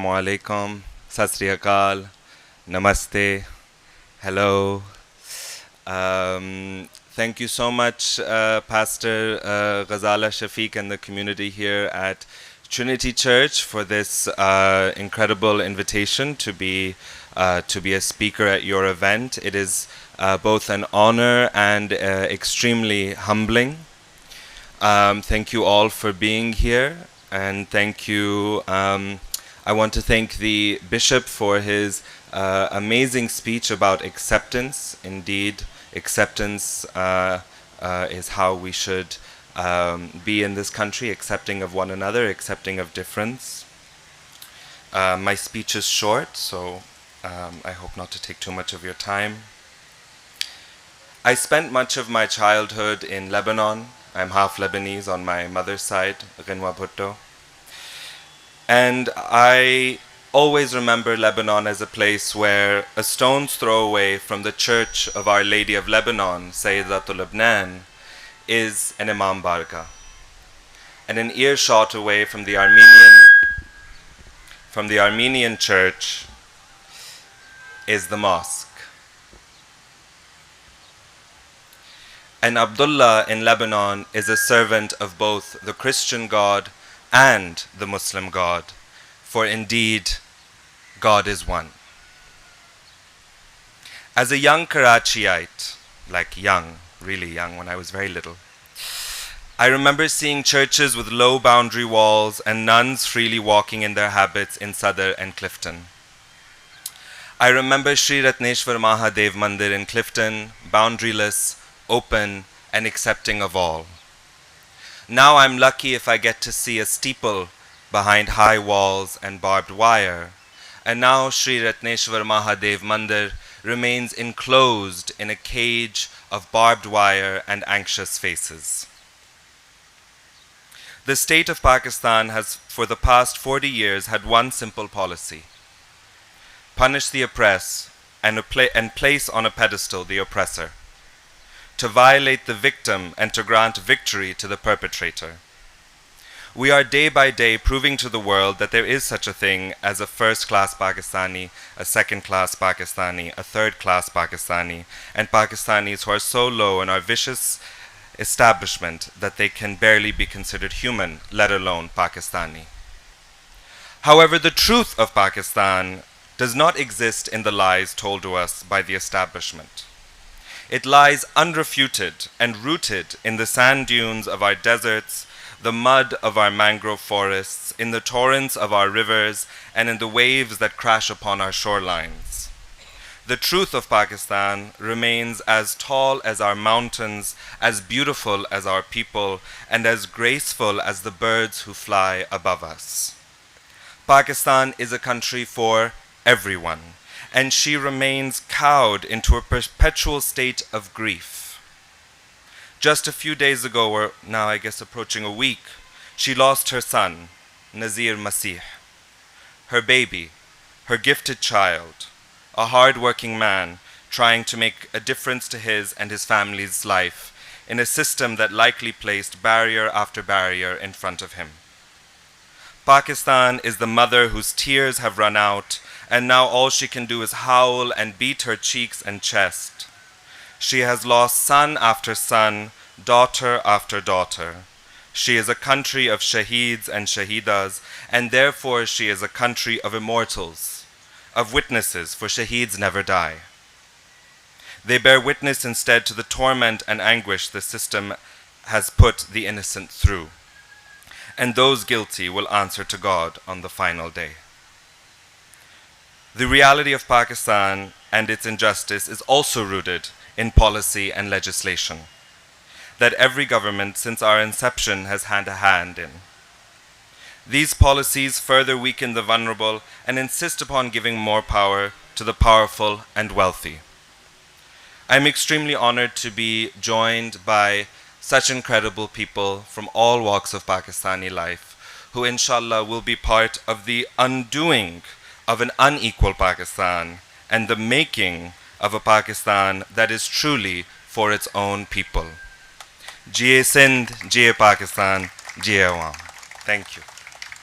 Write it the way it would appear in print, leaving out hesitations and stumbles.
Assalamualaikum, Sat Sri Akal, Namaste, hello. Thank you so much, Pastor Ghazala Shafiq and the community here at Trinity Church for this incredible invitation to be a speaker at your event. It is both an honor and extremely humbling. Thank you all for being here, and thank you. I want to thank the Bishop for his amazing speech about acceptance. Indeed, acceptance is how we should be in this country, accepting of one another, accepting of difference. My speech is short, so I hope not to take too much of your time. I spent much of my childhood in Lebanon. I'm half Lebanese on my mother's side, Bhutto. And I always remember Lebanon as a place where a stone's throw away from the Church of Our Lady of Lebanon, Sayyidatul Lebanon, is an Imam Barga. And an earshot away from the Armenian church is the mosque. And Abdullah in Lebanon is a servant of both the Christian God and the Muslim God, for indeed, God is one. As a young Karachiite, like young, really young, when I was very little, I remember seeing churches with low boundary walls and nuns freely walking in their habits in Sadr and Clifton. I remember Sri Ratneshwar Mahadev Mandir in Clifton, boundaryless, open, and accepting of all. Now I'm lucky if I get to see a steeple behind high walls and barbed wire. And now Sri Ratneshwar Mahadev Mandir remains enclosed in a cage of barbed wire and anxious faces. The state of Pakistan has, for the past 40 years, had one simple policy: punish the oppressed and place on a pedestal the oppressor, to violate the victim and to grant victory to the perpetrator. We are day by day proving to the world that there is such a thing as a first-class Pakistani, a second-class Pakistani, a third-class Pakistani, and Pakistanis who are so low in our vicious establishment that they can barely be considered human, let alone Pakistani. However, the truth of Pakistan does not exist in the lies told to us by the establishment. It lies unrefuted and rooted in the sand dunes of our deserts, the mud of our mangrove forests, in the torrents of our rivers, and in the waves that crash upon our shorelines. The truth of Pakistan remains as tall as our mountains, as beautiful as our people, and as graceful as the birds who fly above us. Pakistan is a country for everyone, and she remains cowed into a perpetual state of grief. Just a few days ago, or now I guess approaching a week, she lost her son, Nazir Masih, her baby, her gifted child, a hard-working man trying to make a difference to his and his family's life in a system that likely placed barrier after barrier in front of him. Pakistan is the mother whose tears have run out, and now all she can do is howl and beat her cheeks and chest. She has lost son after son, daughter after daughter. She is a country of shaheeds and shahidas, and therefore she is a country of immortals, of witnesses, for shaheeds never die. They bear witness instead to the torment and anguish the system has put the innocent through, and those guilty will answer to God on the final day. The reality of Pakistan and its injustice is also rooted in policy and legislation that every government since our inception has had a hand in. These policies further weaken the vulnerable and insist upon giving more power to the powerful and wealthy. I'm extremely honored to be joined by such incredible people from all walks of Pakistani life, who inshallah will be part of the undoing of an unequal Pakistan and the making of a Pakistan that is truly for its own people. Jiye Sindh, Jiye Pakistan, Jiye Awam. Thank you.